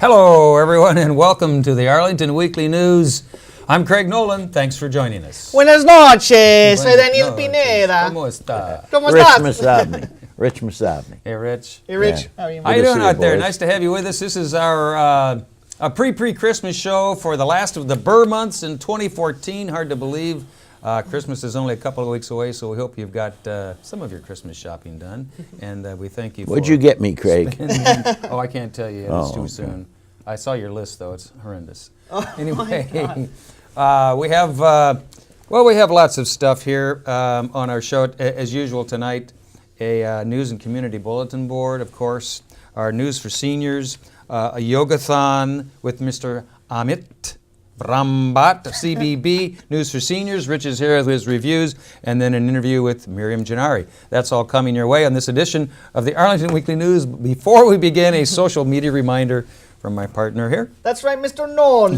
Hello, everyone, and welcome to the Arlington Weekly News. I'm Craig Nolan. Thanks for joining us. Buenas noches, soy Daniel Pineda. ¿Cómo está? ¿Cómo Rich estás? Rich Masabny. Hey, Rich. Hey, Rich. Yeah. How are you? How you to doing see you, out there? boys. Nice to have you with us. This is our a pre-Christmas show for the last of the Burr months in 2014. Hard to believe. Christmas is only a couple of weeks away, so we hope you've got some of your Christmas shopping done. And we thank you for... What'd you get me, Craig? Oh, I can't tell you. It's too soon. I saw your list, though. It's horrendous. Anyway, we have lots of stuff here on our show. As usual tonight, a news and community bulletin board, of course, our news for seniors, a yogathon with Mr. Amit Brahmbhatt, CBB, news for seniors. Rich is here with his reviews, and then an interview with Miriam Gennari. That's all coming your way on this edition of the Arlington Weekly News. Before we begin, a social media reminder from my partner here. That's right, Mr. Nolan.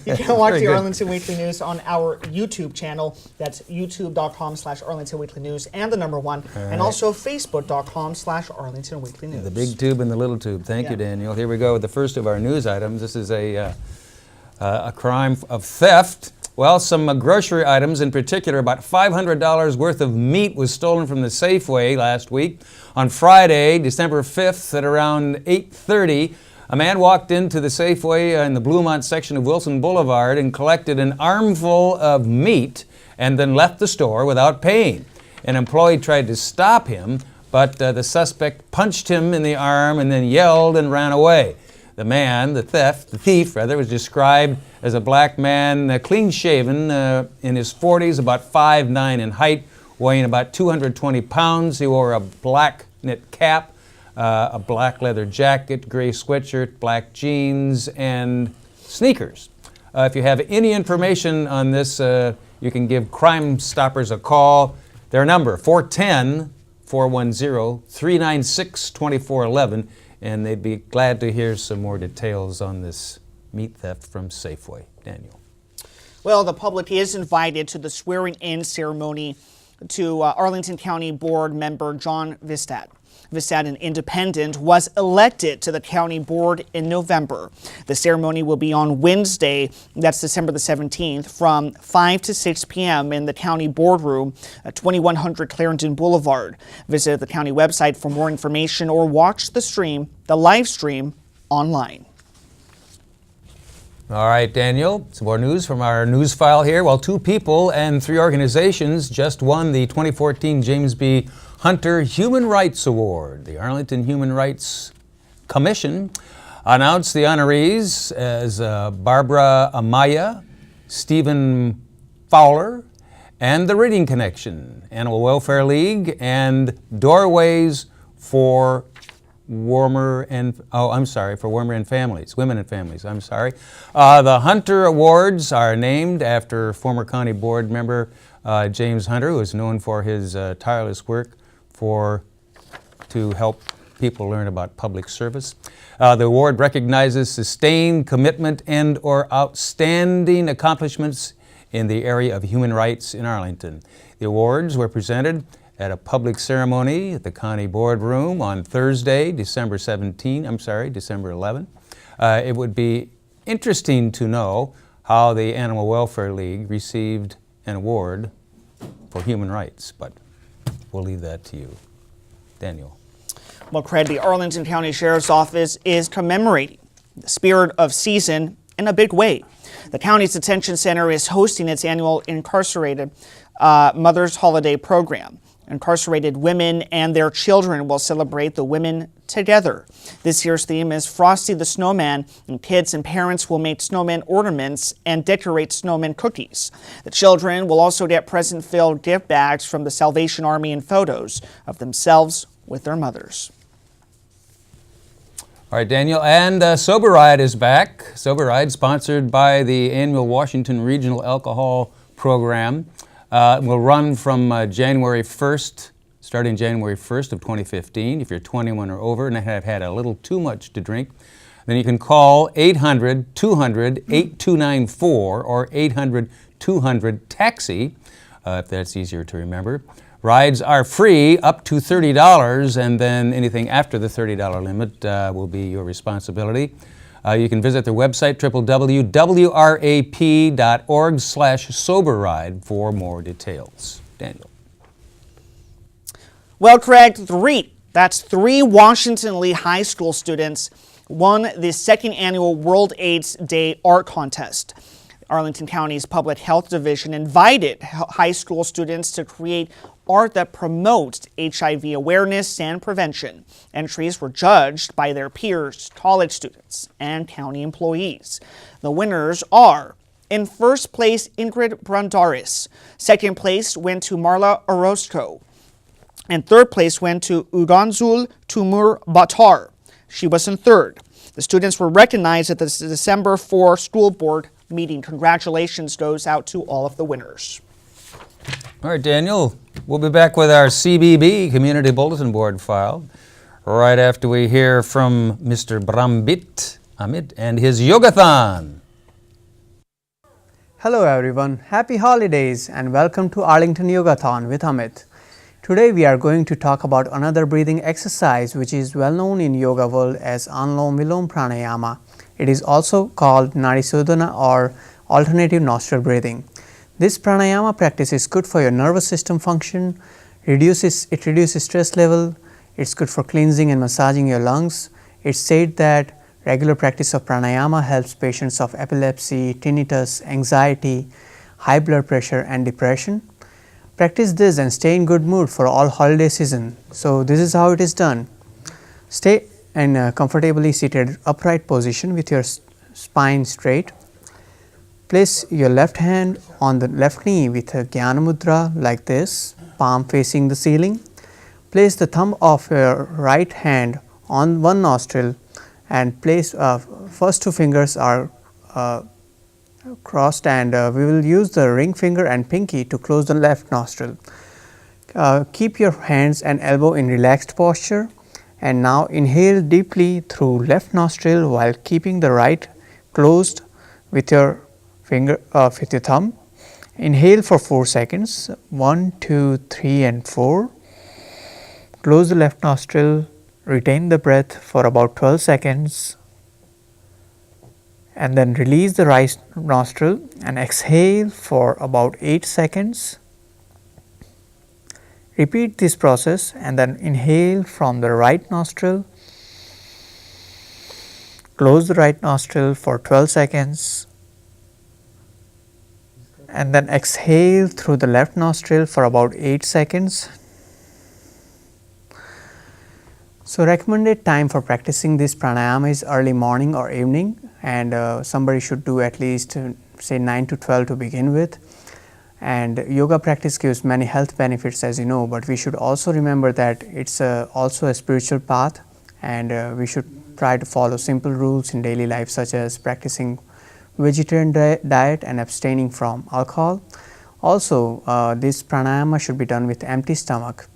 You can watch Very the good. Arlington Weekly News on our YouTube channel. That's youtube.com/Arlington Weekly News and the number 1. And also facebook.com/Arlington Weekly News. The big tube and the little tube. Thank you, Daniel. Here we go with the first of our news items. This is a crime of theft. Well, some grocery items, in particular, about $500 worth of meat was stolen from the Safeway last week. On Friday, December 5th at around 8:30, a man walked into the Safeway in the Bluemont section of Wilson Boulevard and collected an armful of meat and then left the store withoat paying. An employee tried to stop him, but the suspect punched him in the arm and then yelled and ran away. The man, the thief, was described as a black man, clean-shaven, in his 40s, about 5'9" in height, weighing about 220 pounds. He wore a black knit cap, a black leather jacket, gray sweatshirt, black jeans, and sneakers. If you have any information on this, you can give Crime Stoppers a call. Their number, 410-410-396-2411, and they'd be glad to hear some more details on this meat theft from Safeway. Daniel. Well, the public is invited to the swearing-in ceremony to Arlington County Board member John Vistad. Vistad, an independent, was elected to the county board in November. The ceremony will be on Wednesday, that's December the 17th, from 5 to 6 p.m. in the county boardroom at 2100 Clarendon Boulevard. Visit the county website for more information or watch the live stream online. All right, Daniel, some more news from our news file here. Well, 2 people and 3 organizations just won the 2014 James B. Hunter Human Rights Award. The Arlington Human Rights Commission announced the honorees as Barbara Amaya, Stephen Fowler, and the Reading Connection, Animal Welfare League, and Doorways for Women and Families. The Hunter Awards are named after former county board member James Hunter, who is known for his tireless work to help people learn about public service. The award recognizes sustained commitment and or outstanding accomplishments in the area of human rights in Arlington. The awards were presented at a public ceremony at the county boardroom on Thursday, December 11. It would be interesting to know how the Animal Welfare League received an award for human rights, but we'll leave that to you. Daniel. Well, Craig, the Arlington County Sheriff's Office is commemorating the spirit of season in a big way. The county's detention center is hosting its annual Incarcerated Mothers Holiday program. Incarcerated women and their children will celebrate the women together. This year's theme is Frosty the Snowman, and kids and parents will make snowman ornaments and decorate snowman cookies. The children will also get present-filled gift bags from the Salvation Army and photos of themselves with their mothers. All right, Daniel, and Sober Ride is back. Sober Ride, sponsored by the annual Washington Regional Alcohol Program. Will run from January 1st, starting January 1st of 2015. If you're 21 or over and have had a little too much to drink, then you can call 800-200-8294 or 800-200-TAXI, if that's easier to remember. Rides are free up to $30, and then anything after the $30 limit will be your responsibility. You can visit their website, www.wrap.org/soberride for more details. Daniel. Well, Craig, three Washington Lee High School students won the second annual World AIDS Day art contest. Arlington County's Public Health Division invited high school students to create art that promotes HIV awareness and prevention. Entries were judged by their peers, college students, and county employees. The winners are: in first place, Ingrid Brandaris. Second place went to Marla Orozco. And third place went to Uganzul Tumur Batar. She was in third. The students were recognized at the December 4 school board meeting. Congratulations goes out to all of the winners. All right, Daniel, we'll be back with our CBB, Community Bulletin Board file, right after we hear from Mr. Brahmbhatt, Amit, and his Yogathon. Hello everyone, happy holidays and welcome to Arlington Yogathon with Amit. Today we are going to talk about another breathing exercise which is well known in yoga world as Anulom Vilom Pranayama. It is also called Nadi Shodhana or alternative nostril breathing. This pranayama practice is good for your nervous system function, it reduces stress level, it's good for cleansing and massaging your lungs. It's said that regular practice of pranayama helps patients of epilepsy, tinnitus, anxiety, high blood pressure and depression. Practice this and stay in good mood for all holiday season. So this is how it is done. Stay in a comfortably seated upright position with your spine straight. Place your left hand on the left knee with a Jnana Mudra like this, palm facing the ceiling. Place the thumb of your right hand on one nostril and place first two fingers are crossed, and we will use the ring finger and pinky to close the left nostril. Keep your hands and elbow in relaxed posture, and now inhale deeply through left nostril while keeping the right closed with your finger with your thumb. Inhale for 4 seconds, 1, 2, 3 and 4. Close the left nostril, retain the breath for about 12 seconds. And then release the right nostril and exhale for about 8 seconds. Repeat this process and then inhale from the right nostril. Close the right nostril for 12 seconds. And then exhale through the left nostril for about 8 seconds. So recommended time for practicing this pranayama is early morning or evening, and somebody should do at least say 9 to 12 to begin with. And yoga practice gives many health benefits, as you know, but we should also remember that it's also a spiritual path, and we should try to follow simple rules in daily life, such as practicing vegetarian diet and abstaining from alcohol. Also, this pranayama should be done with empty stomach.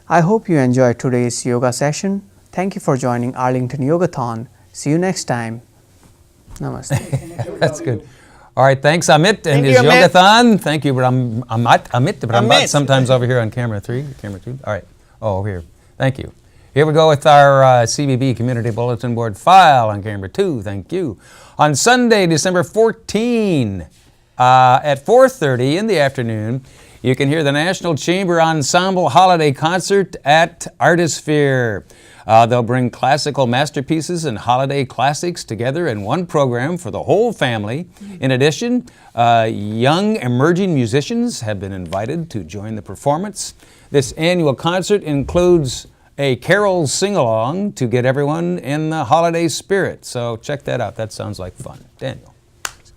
I hope you enjoyed today's yoga session. Thank you for joining Arlington Yogathon. See you next time. Namaste. That's good. All right, thanks Amit and his you, Amit. Yogathon. Thank you, Amit Brahmbhatt, Amit. sometimes over here on camera 3, camera 2. All right, over here. Thank you. Here we go with our CBB Community Bulletin Board file on camera 2. Thank you. On Sunday, December 14, at 4:30 in the afternoon, you can hear the National Chamber Ensemble Holiday Concert at Artisphere. They'll bring classical masterpieces and holiday classics together in one program for the whole family. In addition, young emerging musicians have been invited to join the performance. This annual concert includes a carol sing-along to get everyone in the holiday spirit. So check that out. That sounds like fun. Daniel.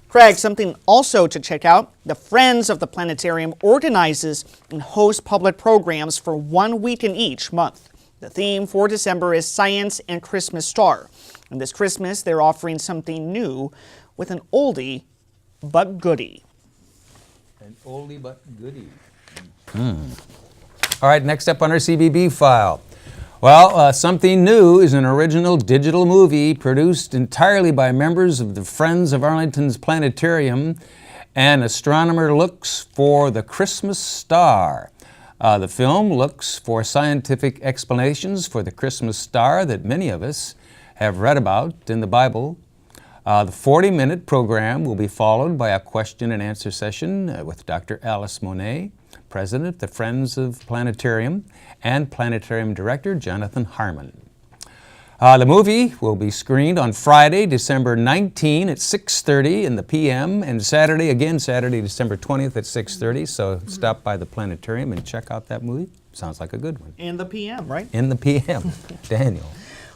Craig, something also to check out, the Friends of the Planetarium organizes and hosts public programs for 1 week in each month. The theme for December is Science and Christmas Star. And this Christmas, they're offering something new with an oldie but goodie. An oldie but goodie. All right, next up on our CBB file. Well, something new is an original digital movie produced entirely by members of the Friends of Arlington's Planetarium. An astronomer looks for the Christmas star. The film looks for scientific explanations for the Christmas star that many of us have read about in the Bible. The 40-minute program will be followed by a question and answer session with Dr. Alice Monet, President of the Friends of Planetarium, and Planetarium Director Jonathan Harmon. The movie will be screened on Friday, December 19 at 6:30 in the p.m. and Saturday, December 20th at 6:30. So stop by the Planetarium and check out that movie. Sounds like a good one. In the PM, right? In the p.m. Daniel.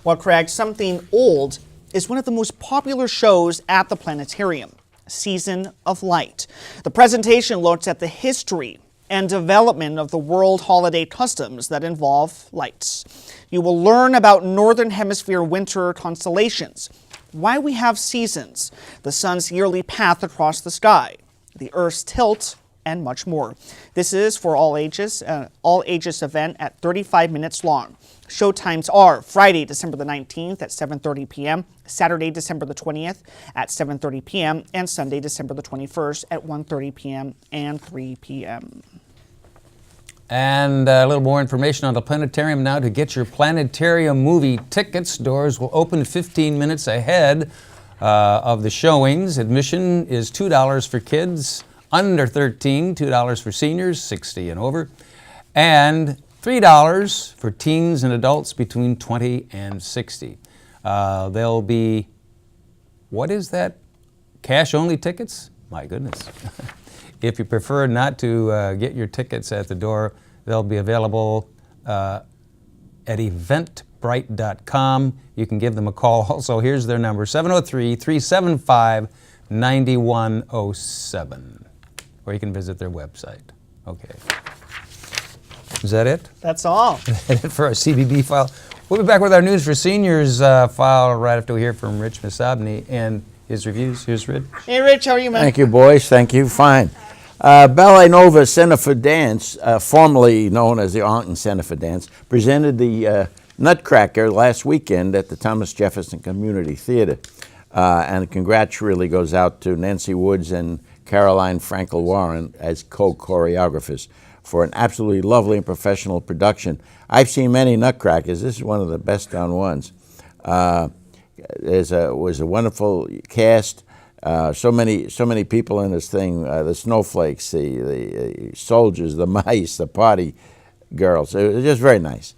Well, Craig, Something Old is one of the most popular shows at the Planetarium, Season of Light. The presentation looks at the history and development of the world holiday customs that involve lights. You will learn about Northern Hemisphere winter constellations, why we have seasons, the sun's yearly path across the sky, the Earth's tilt, and much more. This is for all ages event at 35 minutes long. Show times are Friday, December the 19th at 7:30 p.m., Saturday, December the 20th at 7:30 p.m., and Sunday, December the 21st at 1:30 p.m. and 3 p.m. And a little more information on the Planetarium now. To get your Planetarium movie tickets, doors will open 15 minutes ahead of the showings. Admission is $2 for kids under 13, $2 for seniors, 60 and over, and $3 for teens and adults between 20 and 60. There'll be, what is that? Cash-only tickets? My goodness. If you prefer not to get your tickets at the door, they'll be available at eventbrite.com. You can give them a call. Also, here's their number, 703-375-9107. Or you can visit their website. Okay. Is that it? That's all. For our CBB file. We'll be back with our News for Seniors file right after we hear from Rich Masabny and his reviews. Here's Rich. Hey, Rich, how are you, man? Thank you, boys. Thank you. Fine. Ballet Nova Center for Dance, formerly known as the Arlington Center for Dance, presented the Nutcracker last weekend at the Thomas Jefferson Community Theater. And congrats really goes out to Nancy Woods and Caroline Frankel Warren as co-choreographers for an absolutely lovely and professional production. I've seen many Nutcrackers. This is one of the best done ones. Was a wonderful cast. So many people in this thing. The snowflakes, the soldiers, the mice, the party girls. It was just very nice.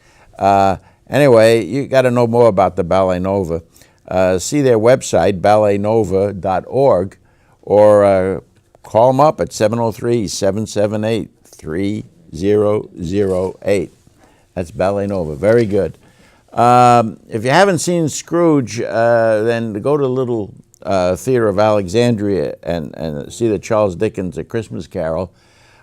Anyway, you got to know more about the Ballet Nova. See their website, balletnova.org, or call them up at 703-778-3008. That's Ballet Nova. Very good. If you haven't seen Scrooge, then go to the Little Theater of Alexandria and see the Charles Dickens A Christmas Carol.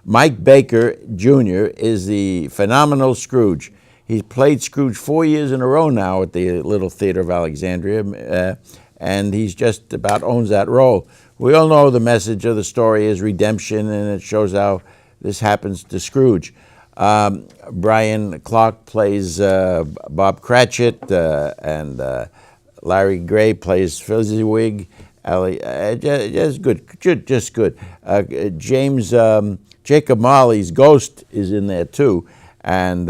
Mike Baker, Jr. is the phenomenal Scrooge. He's played Scrooge 4 years in a row now at the Little Theater of Alexandria, and he's just about owns that role. We all know the message of the story is redemption, and it shows how this happens to Scrooge. Brian Clark plays Bob Cratchit, and Larry Gray plays Fezziwig. Just good. James Jacob Marley's Ghost is in there too, and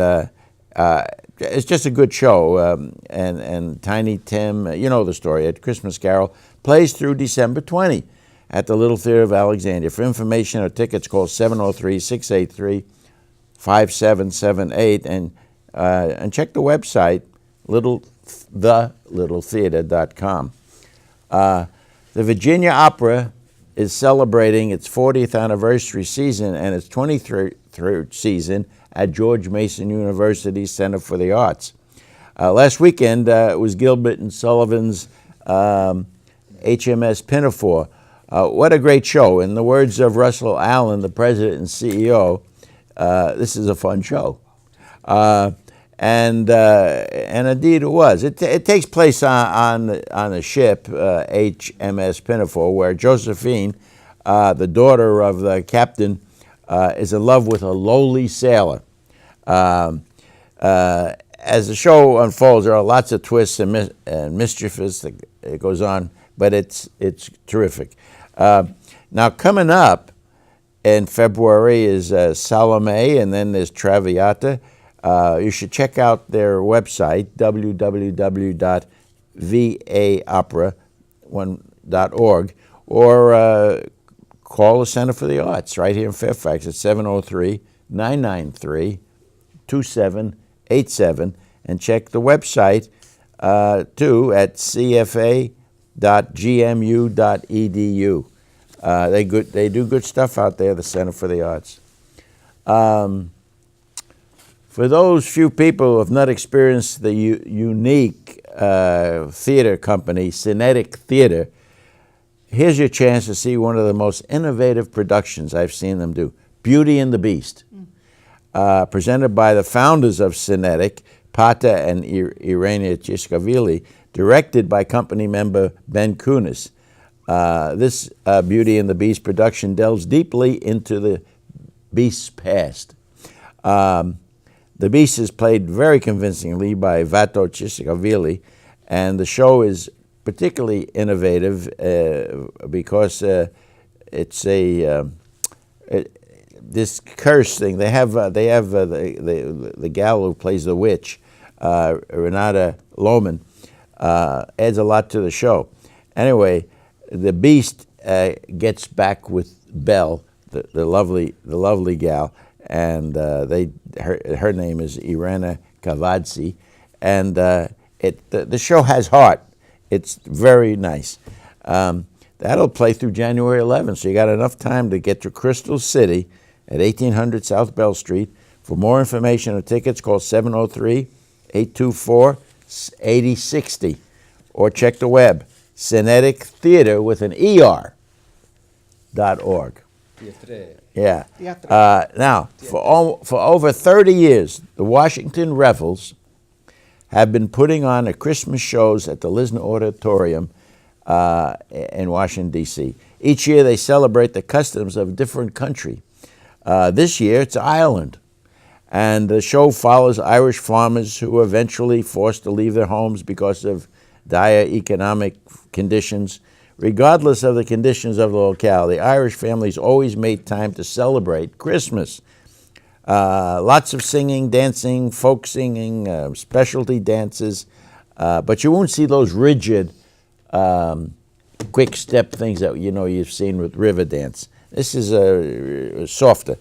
it's just a good show. And Tiny Tim, you know the story. At Christmas Carol plays through December 20 at the Little Theater of Alexandria. For information or tickets, call 703-683-5778 and check the website thelittletheater.com. The Virginia Opera is celebrating its 40th anniversary season and its 23rd season at George Mason University's Center for the Arts. Last weekend, it was Gilbert and Sullivan's HMS Pinafore. What a great show. In the words of Russell Allen, the president and CEO, this is a fun show. And indeed it was. It takes place on the ship, HMS Pinafore, where Josephine, the daughter of the captain, is in love with a lowly sailor. As the show unfolds, there are lots of twists and mischief that goes on, but it's terrific. Now coming up in February is Salome, and then there's Traviata. You should check out their website, www.vaopera, safeway.org, or call the Center for the Arts right here in Fairfax at 703-993-2787, and check the website too at cfa.gmu.edu. They do good stuff out there, the Center for the Arts. For those few people who have not experienced the unique theater company, Cinetic Theater, here's your chance to see one of the most innovative productions I've seen them do, Beauty and the Beast, presented by the founders of Cinetic, Pata and Irina Tshiskavili, directed by company member Ben Kunis. This Beauty and the Beast production delves deeply into the Beast's past. The Beast is played very convincingly by Vato Tshiskavili, and the show is particularly innovative because it's this curse thing. They have the gal who plays the witch, Renata Lohman, adds a lot to the show. Anyway, the Beast gets back with Belle, the lovely gal, and her name is Irena Kavadze, and the show has heart. It's very nice. That'll play through January 11th, so you got enough time to get to Crystal City at 1800 South Bell Street. For more information or tickets, call 703-824-8060, or check the web, Cinetic Theater with an ER.org. Yeah. Now, for over 30 years, the Washington Revels have been putting on a Christmas shows at the Lisner Auditorium in Washington, D.C. Each year they celebrate the customs of a different country. This year it's Ireland. And the show follows Irish farmers who are eventually forced to leave their homes because of dire economic conditions. Regardless of the conditions of the locale, the Irish families always made time to celebrate Christmas. Lots of singing, dancing, folk singing, specialty dances, but you won't see those rigid, quick step things that you've seen with river dance. This is softer.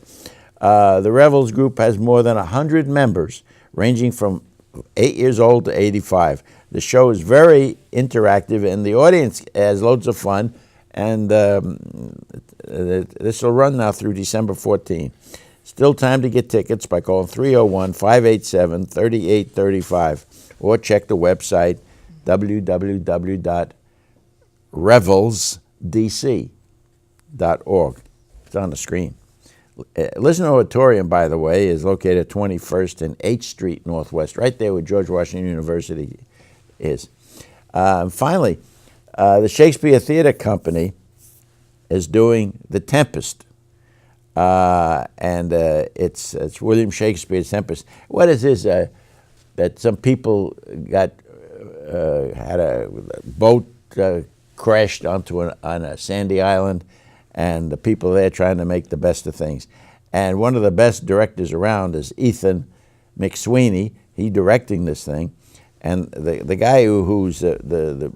The Revels group has more than 100 members, ranging from 8 years old to 85. The show is very interactive, and the audience has loads of fun. And this will run now through December 14. Still time to get tickets by calling 301-587-3835, or check the website www.revelsdc.org. It's on the screen. Lisner Auditorium, by the way, is located at 21st and 8th Street Northwest, right there where George Washington University is. Finally, the Shakespeare Theater Company is doing The Tempest. And it's William Shakespeare's Tempest. What is this? That some people had a boat crashed onto on a sandy island, and the people there trying to make the best of things. And one of the best directors around is Ethan McSweeney. He's directing this thing, and the guy who's the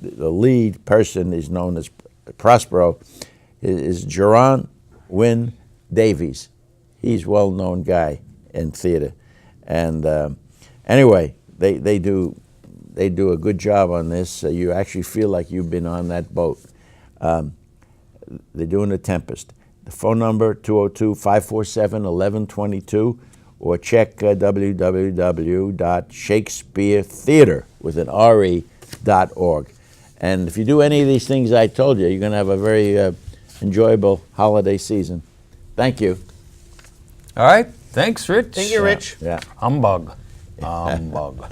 lead person is known as Prospero is Geron Wynne Davies. He's a well-known guy in theater, and anyway, they do a good job on this. You actually feel like you've been on that boat. They're doing The Tempest. The phone number 202-547-1122, or check www.shakespearetheater.org. And if you do any of these things I told you, you're going to have a very enjoyable holiday season. Thank you. All right. Thanks, Rich. Thank you, Rich. Yeah. Humbug. Humbug.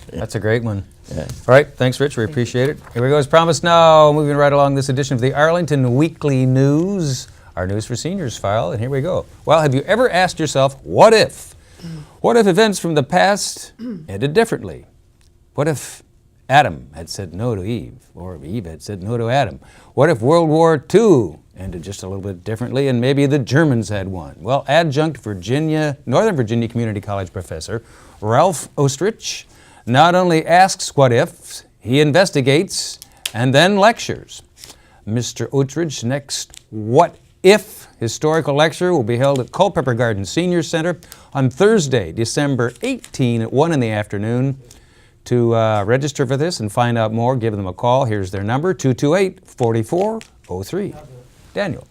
That's a great one. Yeah. All right. Thanks, Rich. We appreciate it. Here we go. As promised now, moving right along this edition of the Arlington Weekly News, our News for Seniors file, and here we go. Well, have you ever asked yourself, what if? What if events from the past ended differently? What if Adam had said no to Eve, or Eve had said no to Adam? What if World War II ended just a little bit differently, and maybe the Germans had won? Well, adjunct Northern Virginia Community College professor Ralph Ostrich not only asks what ifs, he investigates And then lectures. Mr. Outridge's next What If historical lecture will be held at Culpeper Garden Senior Center on Thursday, December 18 at 1 in the afternoon. To register for this and find out more, give them a call. Here's their number, 228-4403. Daniel.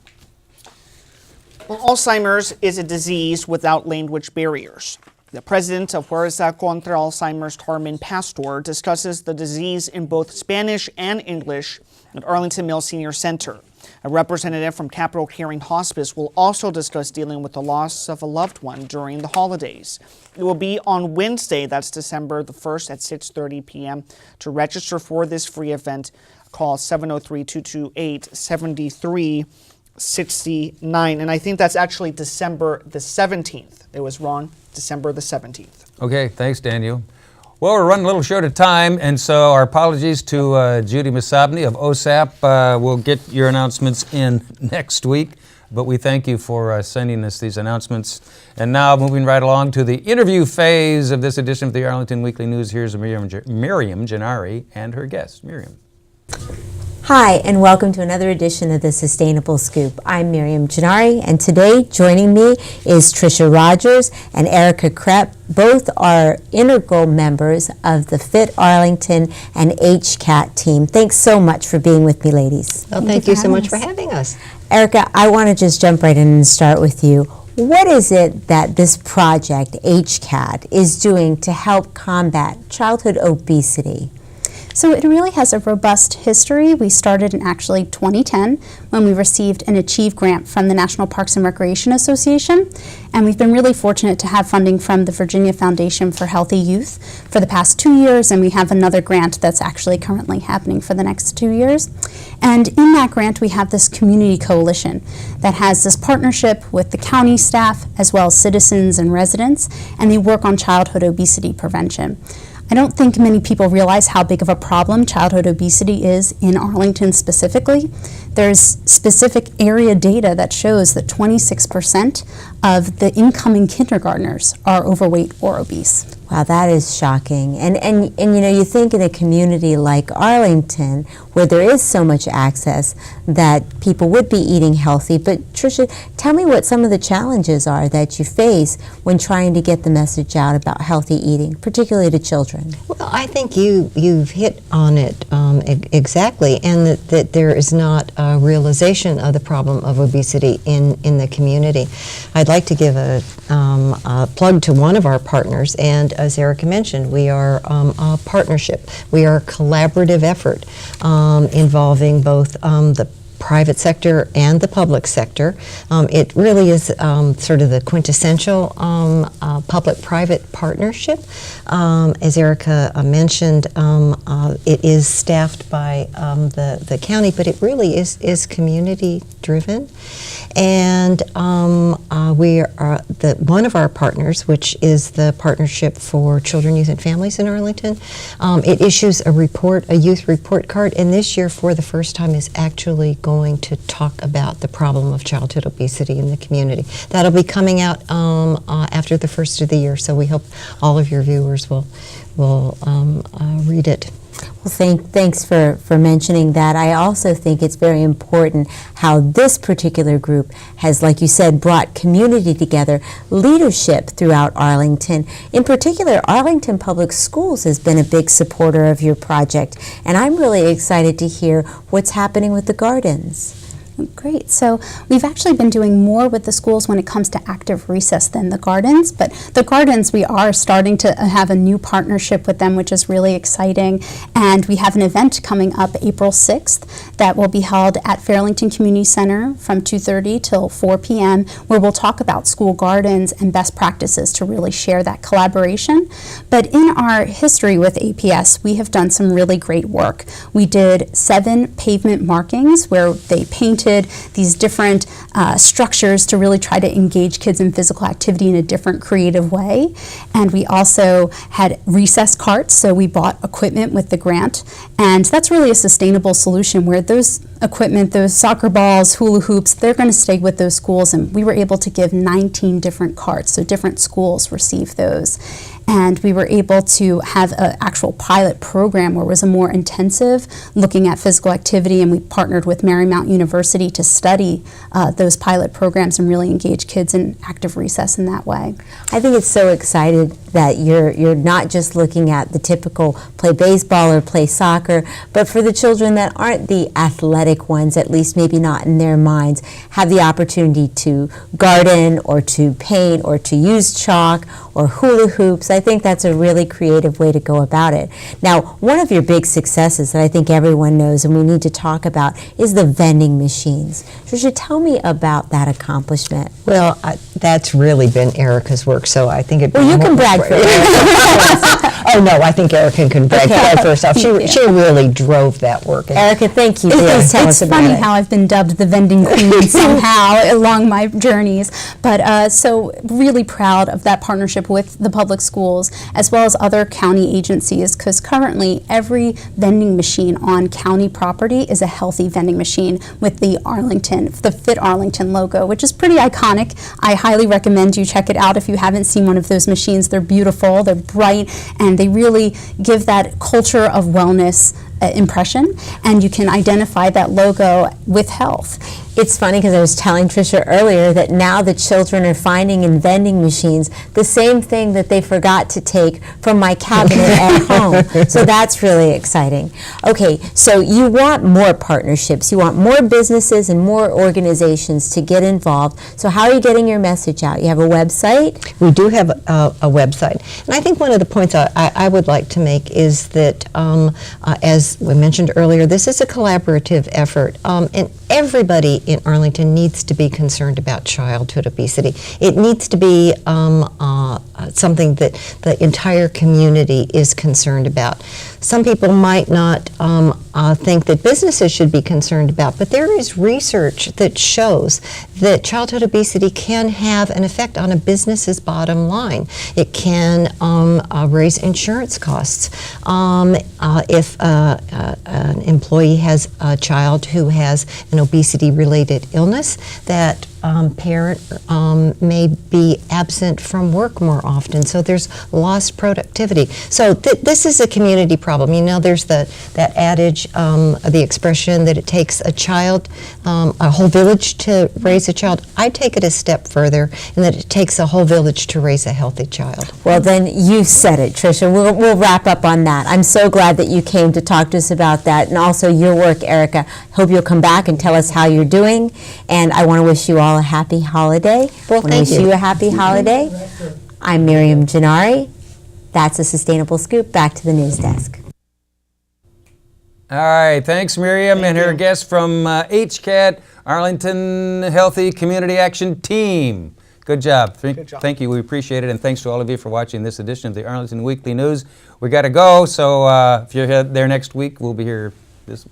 Well, Alzheimer's is a disease without language barriers. The president of Fuerza contra Alzheimer's, Carmen Pastor, discusses the disease in both Spanish and English at Arlington Mills Senior Center. A representative from Capital Caring Hospice will also discuss dealing with the loss of a loved one during the holidays. It will be on Wednesday, that's December the 1st at 6:30 p.m. To register for this free event, call 703-228-7369. And I think that's actually December the 17th. It was wrong, December the 17th. Okay, thanks, Daniel. Well, we're running a little short of time, and so our apologies to Judy Masabny of OSAP. We'll get your announcements in next week, but we thank you for sending us these announcements. And now, moving right along to the interview phase of this edition of the Arlington Weekly News, here's Miriam Gennari and her guest. Miriam. Hi, and welcome to another edition of the Sustainable Scoop. I'm Miriam Gennari, and today joining me is Tricia Rodgers and Erica Krepp. Both are integral members of the Fit Arlington and HCAT team. Thanks so much for being with me, ladies. Well, thank you so much for having us. Erica, I want to just jump right in and start with you. What is it that this project, HCAT, is doing to help combat childhood obesity? So it really has a robust history. We started in actually 2010 when we received an Achieve grant from the National Parks and Recreation Association. And we've been really fortunate to have funding from the Virginia Foundation for Healthy Youth for the past 2 years, and we have another grant that's actually currently happening for the next 2 years. And in that grant, we have this community coalition that has this partnership with the county staff as well as citizens and residents, and they work on childhood obesity prevention. I don't think many people realize how big of a problem childhood obesity is in Arlington specifically. There's specific area data that shows that 26% of the incoming kindergartners are overweight or obese. Wow, that is shocking. And you know, you think in a community like Arlington, where there is so much access, that people would be eating healthy. But Tricia, tell me what some of the challenges are that you face when trying to get the message out about healthy eating, particularly to children. Well, I think you've hit on it exactly, and that there is not a realization of the problem of obesity in the community. I'd like to give a plug to one of our partners, and as Erica mentioned, we are a partnership. We are a collaborative effort involving both the private sector and the public sector. It really is sort of the quintessential public-private partnership. As Erica mentioned, it is staffed by the county, but it really is community-driven. And we are one of our partners, which is the Partnership for Children, Youth, and Families in Arlington. It issues a youth report card, and this year, for the first time, is actually going to talk about the problem of childhood obesity in the community. That'll be coming out after the first of the year, so we hope all of your viewers will read it. Well, thanks for mentioning that. I also think it's very important how this particular group has, like you said, brought community together, leadership throughout Arlington. In particular, Arlington Public Schools has been a big supporter of your project, and I'm really excited to hear what's happening with the gardens. Great. So we've actually been doing more with the schools when it comes to active recess than the gardens, but the gardens, we are starting to have a new partnership with them, which is really exciting. And we have an event coming up April 6th that will be held at Fairlington Community Center from 2:30 till 4 p.m., where we'll talk about school gardens and best practices to really share that collaboration. But in our history with APS, we have done some really great work. We did 7 pavement markings where they painted these different structures to really try to engage kids in physical activity in a different creative way. And we also had recess carts, so we bought equipment with the grant. And that's really a sustainable solution where those equipment, those soccer balls, hula hoops, they're going to stay with those schools. And we were able to give 19 different carts, so different schools receive those. and we were able to have an actual pilot program where it was a more intensive looking at physical activity, and we partnered with Marymount University to study those pilot programs and really engage kids in active recess in that way. I think it's so excited that you're not just looking at the typical play baseball or play soccer, but for the children that aren't the athletic ones, at least maybe not in their minds, have the opportunity to garden or to paint or to use chalk or hula hoops. I think that's a really creative way to go about it. Now, one of your big successes that I think everyone knows and we need to talk about is the vending machines. Tricia, tell me about that accomplishment. Well, that's really been Erica's work, so I think it. Well, you can brag for Erica. Oh no, I think Erica can brag first off. She really drove that work. Erica, thank you. Please tell us It's about funny it. how I've been dubbed the vending queen somehow along my journeys. But so really proud of that partnership with the public schools as well as other county agencies, because currently every vending machine on county property is a healthy vending machine with the Fit Arlington logo, which is pretty iconic. I highly recommend you check it out if you haven't seen one of those machines. They're beautiful, they're bright, and they really give that culture of wellness impression, and you can identify that logo with health. It's funny because I was telling Tricia earlier that now the children are finding in vending machines the same thing that they forgot to take from my cabinet at home. So that's really exciting. Okay, so you want more partnerships, you want more businesses and more organizations to get involved. So how are you getting your message out? You have a website? We do have a website. And I think one of the points I would like to make is that, as we mentioned earlier, this is a collaborative effort. And everybody in Arlington needs to be concerned about childhood obesity. It needs to be something that the entire community is concerned about. Some people might not think that businesses should be concerned about, but there is research that shows that childhood obesity can have an effect on a business's bottom line. It can raise insurance costs. If an employee has a child who has an obesity-related illness, that parent may be absent from work more often, so there's lost productivity. So this is a community problem. You know, there's that adage, the expression that it takes a child, a whole village to raise a child. I take it a step further, and that it takes a whole village to raise a healthy child. Well, then you said it, Tricia. We'll wrap up on that. I'm so glad that you came to talk to us about that, and also your work, Erica. Hope you'll come back and tell us how you're doing, and I want to wish you all a happy holiday. Well, thank you. Wish you a happy holiday. I'm Miriam Gennari. That's a Sustainable Scoop. Back to the news desk. All right, thanks Miriam and her guest from HCAT, Arlington Healthy Community Action Team. Good job. Thank you. We appreciate it, and thanks to all of you for watching this edition of the Arlington Weekly News. We got to go, so if you're there next week, we'll be here,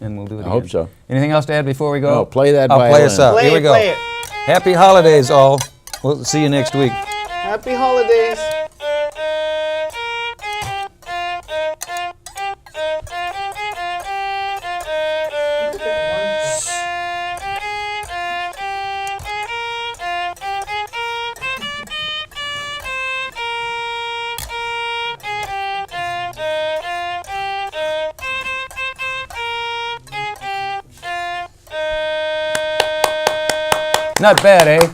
and we'll do it again. I hope so. Anything else to add before we go? No, play that I'll violin. play us out. Play Here we it, go. play it. Happy holidays, all. We'll see you next week. Happy holidays. Not bad, eh?